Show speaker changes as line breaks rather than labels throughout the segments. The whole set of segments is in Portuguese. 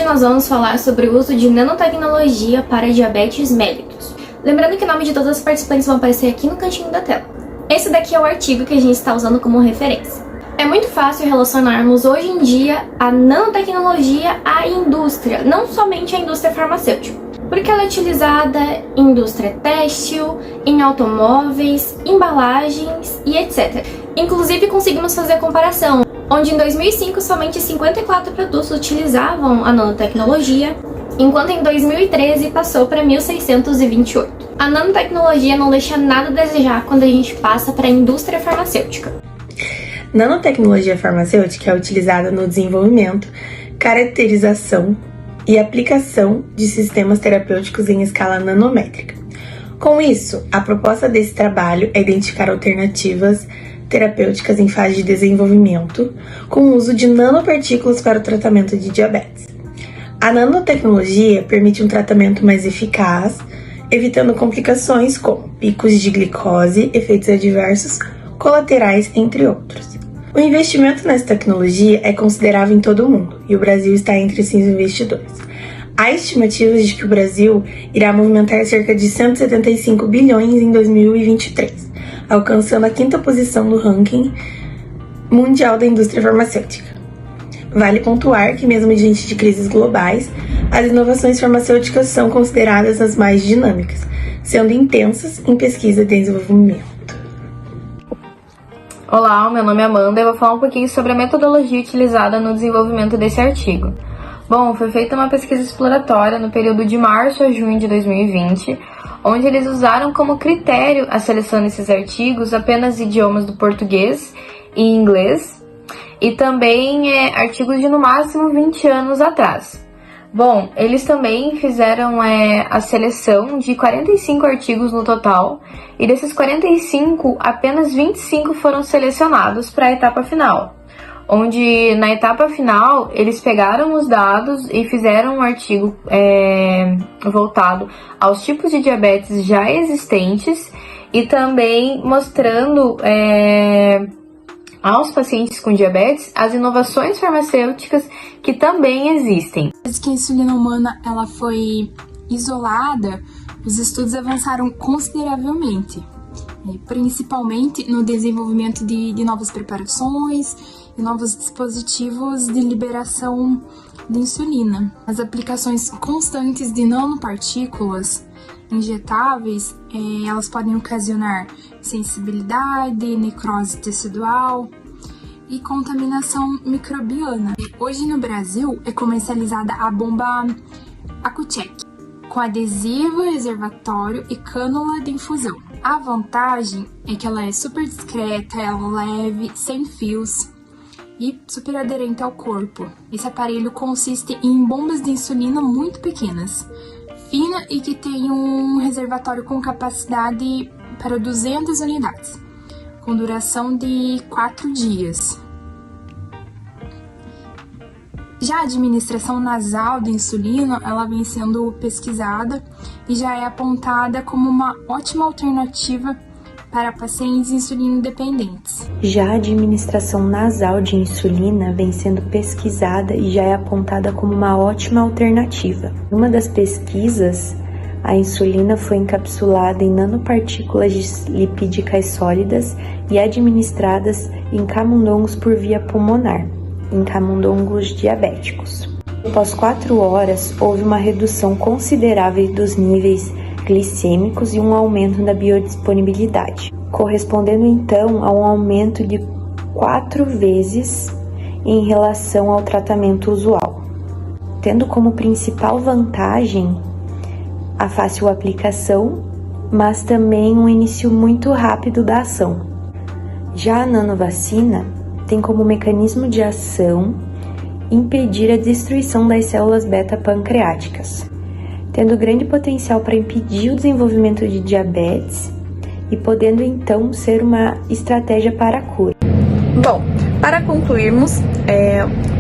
nós vamos falar sobre o uso de nanotecnologia para diabetes mellitus. Lembrando que o nome de todas as participantes vão aparecer aqui no cantinho da tela. Esse daqui é o artigo que a gente está usando como referência. É muito fácil relacionarmos hoje em dia a nanotecnologia à indústria, não somente à indústria farmacêutica, porque ela é utilizada em indústria têxtil, em automóveis, embalagens e etc. Inclusive conseguimos fazer a comparação, onde em 2005 somente 54 produtos utilizavam a nanotecnologia, enquanto em 2013 passou para 1.628. A nanotecnologia não deixa nada a desejar quando a gente passa para a indústria farmacêutica.
Nanotecnologia farmacêutica é utilizada no desenvolvimento, caracterização e aplicação de sistemas terapêuticos em escala nanométrica. Com isso, a proposta desse trabalho é identificar alternativas terapêuticas em fase de desenvolvimento com o uso de nanopartículas para o tratamento de diabetes. A nanotecnologia permite um tratamento mais eficaz, evitando complicações como picos de glicose, efeitos adversos, colaterais, entre outros. O investimento nessa tecnologia é considerável em todo o mundo e o Brasil está entre esses investidores. Há estimativas de que o Brasil irá movimentar cerca de 175 bilhões em 2023, alcançando a 5ª posição no ranking mundial da indústria farmacêutica. Vale pontuar que, mesmo diante de crises globais, as inovações farmacêuticas são consideradas as mais dinâmicas, sendo intensas em pesquisa e desenvolvimento.
Olá, meu nome é Amanda e eu vou falar um pouquinho sobre a metodologia utilizada no desenvolvimento desse artigo. Bom, foi feita uma pesquisa exploratória no período de março a junho de 2020, onde eles usaram como critério a seleção desses artigos apenas idiomas do português e inglês, e também artigos de no máximo 20 anos atrás. Bom, eles também fizeram a seleção de 45 artigos no total, e desses 45, apenas 25 foram selecionados para a etapa final, onde na etapa final eles pegaram os dados e fizeram um artigo voltado aos tipos de diabetes já existentes e também mostrando aos pacientes com diabetes as inovações farmacêuticas que também existem.
Desde que a insulina humana ela foi isolada, os estudos avançaram consideravelmente, principalmente no desenvolvimento de novas preparações e novos dispositivos de liberação de insulina. As aplicações constantes de nanopartículas injetáveis, elas podem ocasionar sensibilidade, necrose tecidual e contaminação microbiana. Hoje no Brasil é comercializada a bomba Accu-Chek, com adesivo, reservatório e cânula de infusão. A vantagem é que ela é super discreta, ela é leve, sem fios e super aderente ao corpo. Esse aparelho consiste em bombas de insulina muito pequenas, fina e que tem um reservatório com capacidade para 200 unidades, com duração de 4 dias. Já a administração nasal de insulina, ela vem sendo pesquisada e já é apontada como uma ótima alternativa para pacientes insulino dependentes.
Já a administração nasal de insulina vem sendo pesquisada e já é apontada como uma ótima alternativa. Em uma das pesquisas, a insulina foi encapsulada em nanopartículas lipídicas sólidas e administradas em camundongos por via pulmonar, em camundongos diabéticos. Após 4 horas, houve uma redução considerável dos níveis glicêmicos e um aumento da biodisponibilidade, correspondendo então a um aumento de 4 vezes em relação ao tratamento usual, tendo como principal vantagem a fácil aplicação, mas também um início muito rápido da ação. Já a nanovacina tem como mecanismo de ação impedir a destruição das células beta-pancreáticas, tendo grande potencial para impedir o desenvolvimento de diabetes e podendo então ser uma estratégia para a cura.
Bom, para concluirmos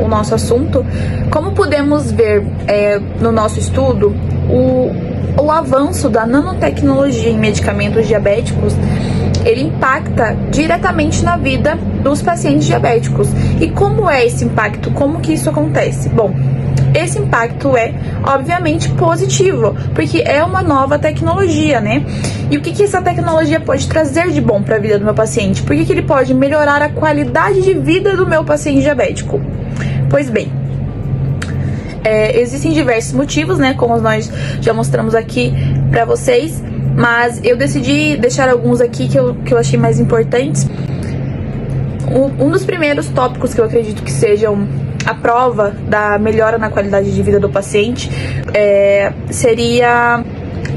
o nosso assunto, como podemos ver no nosso estudo, o avanço da nanotecnologia em medicamentos diabéticos, ele impacta diretamente na vida dos pacientes diabéticos. E como é esse impacto? Como que isso acontece? Bom, esse impacto é, obviamente, positivo, porque é uma nova tecnologia, né? E o que essa tecnologia pode trazer de bom para a vida do meu paciente? Por que ele pode melhorar a qualidade de vida do meu paciente diabético? Pois bem, existem diversos motivos, né? Como nós já mostramos aqui para vocês, mas eu decidi deixar alguns aqui que eu achei mais importantes. Um dos primeiros tópicos que eu acredito que sejam a prova da melhora na qualidade de vida do paciente seria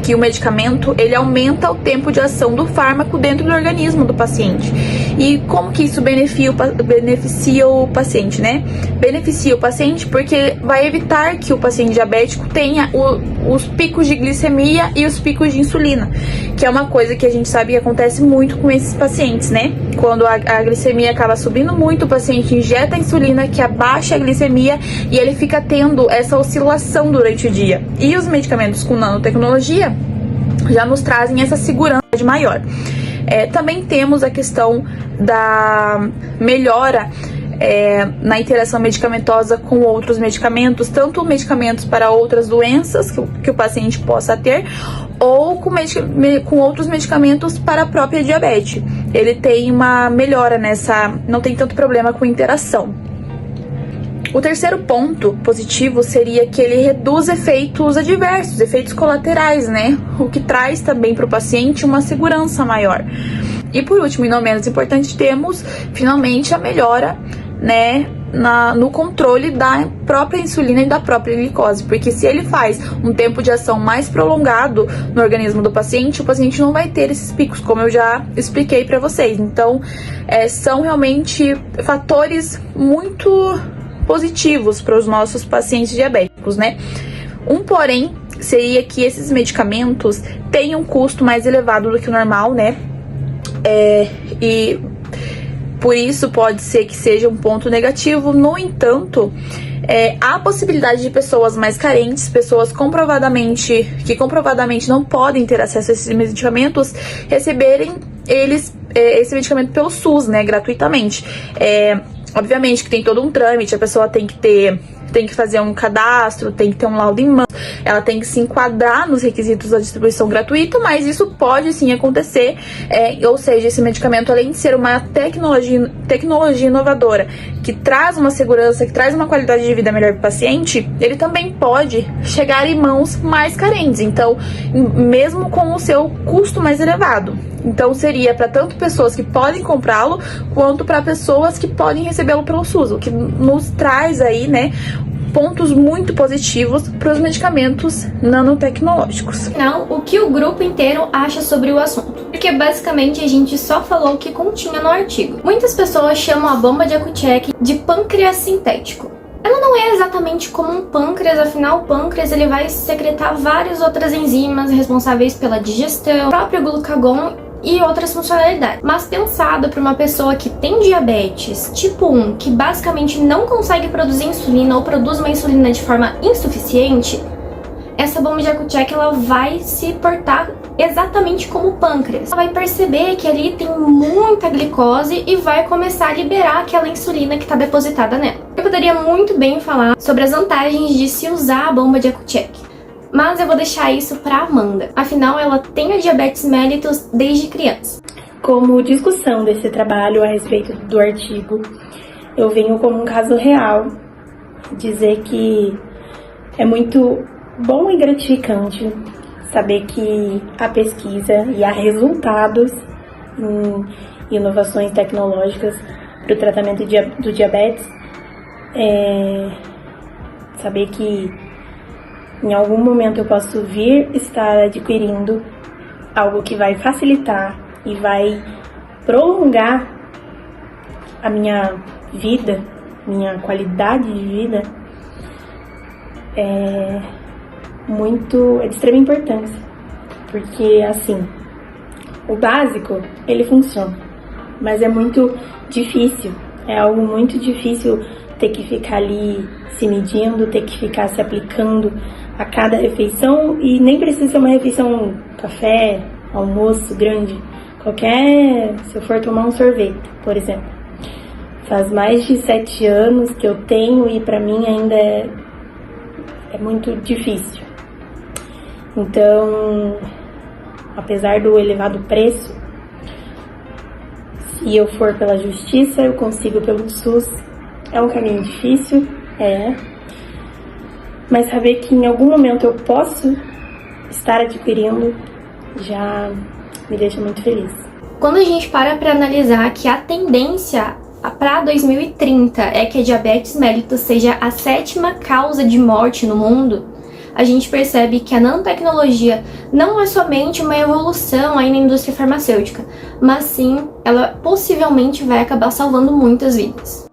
que o medicamento, ele aumenta o tempo de ação do fármaco dentro do organismo do paciente. E como que isso beneficia o paciente, né? Beneficia o paciente porque vai evitar que o paciente diabético tenha os picos de glicemia e os picos de insulina, que é uma coisa que a gente sabe que acontece muito com esses pacientes, né? Quando a glicemia acaba subindo muito, o paciente injeta a insulina, que abaixa a glicemia, e ele fica tendo essa oscilação durante o dia. E os medicamentos com nanotecnologia já nos trazem essa segurança maior. Também temos a questão da melhora na interação medicamentosa com outros medicamentos, tanto medicamentos para outras doenças que o paciente possa ter, ou com outros medicamentos para a própria diabetes. Ele tem uma melhora não tem tanto problema com interação. O terceiro ponto positivo seria que ele reduz efeitos adversos, efeitos colaterais, né? O que traz também para o paciente uma segurança maior. E por último, e não menos importante, temos finalmente a melhora, né, no controle da própria insulina e da própria glicose, porque se ele faz um tempo de ação mais prolongado no organismo do paciente, o paciente não vai ter esses picos, como eu já expliquei para vocês. Então, são realmente fatores muito positivos para os nossos pacientes diabéticos, né? Um porém seria que esses medicamentos têm um custo mais elevado do que o normal, né? E por isso pode ser que seja um ponto negativo. No entanto, há a possibilidade de pessoas mais carentes, pessoas que comprovadamente não podem ter acesso a esses medicamentos, receberem esse medicamento pelo SUS, né, gratuitamente. Obviamente que tem todo um trâmite, a pessoa tem que fazer um cadastro, tem que ter um laudo em mãos, ela tem que se enquadrar nos requisitos da distribuição gratuita, mas isso pode sim acontecer, ou seja, esse medicamento, além de ser uma tecnologia inovadora, que traz uma segurança, que traz uma qualidade de vida melhor para o paciente, ele também pode chegar em mãos mais carentes, então, mesmo com o seu custo mais elevado. Então seria para tanto pessoas que podem comprá-lo, quanto para pessoas que podem recebê-lo pelo SUS, o que nos traz aí, né, pontos muito positivos para os medicamentos nanotecnológicos.
Afinal, o que o grupo inteiro acha sobre o assunto? Porque basicamente a gente só falou o que continha no artigo. Muitas pessoas chamam a bomba de Accu-Chek de pâncreas sintético. Ela não é exatamente como um pâncreas, afinal o pâncreas ele vai secretar várias outras enzimas responsáveis pela digestão, o próprio glucagon e outras funcionalidades. Mas pensado para uma pessoa que tem diabetes tipo 1, que basicamente não consegue produzir insulina ou produz uma insulina de forma insuficiente, essa bomba de Accu-Chek ela vai se portar exatamente como o pâncreas. Ela vai perceber que ali tem muita glicose e vai começar a liberar aquela insulina que está depositada nela. Eu poderia muito bem falar sobre as vantagens de se usar a bomba de Accu-Chek, mas eu vou deixar isso para Amanda. Afinal, ela tem a diabetes mellitus desde criança.
Como discussão desse trabalho a respeito do artigo, eu venho como um caso real dizer que é muito bom e gratificante saber que há pesquisa e há resultados em inovações tecnológicas para o tratamento do diabetes. Saber que em algum momento eu posso vir estar adquirindo algo que vai facilitar e vai prolongar a minha vida, minha qualidade de vida, é de extrema importância. Porque, assim, o básico, ele funciona, mas é muito difícil, é algo muito difícil ter que ficar ali se medindo, ter que ficar se aplicando a cada refeição, e nem precisa ser uma refeição café, almoço grande, se eu for tomar um sorvete, por exemplo. Faz mais de 7 anos que eu tenho e pra mim ainda é muito difícil. Então, apesar do elevado preço, se eu for pela justiça, eu consigo pelo SUS. É um caminho difícil, mas saber que em algum momento eu posso estar adquirindo já me deixa muito feliz.
Quando a gente para analisar que a tendência para 2030 é que a diabetes mellitus seja a 7ª causa de morte no mundo, a gente percebe que a nanotecnologia não é somente uma evolução aí na indústria farmacêutica, mas sim ela possivelmente vai acabar salvando muitas vidas.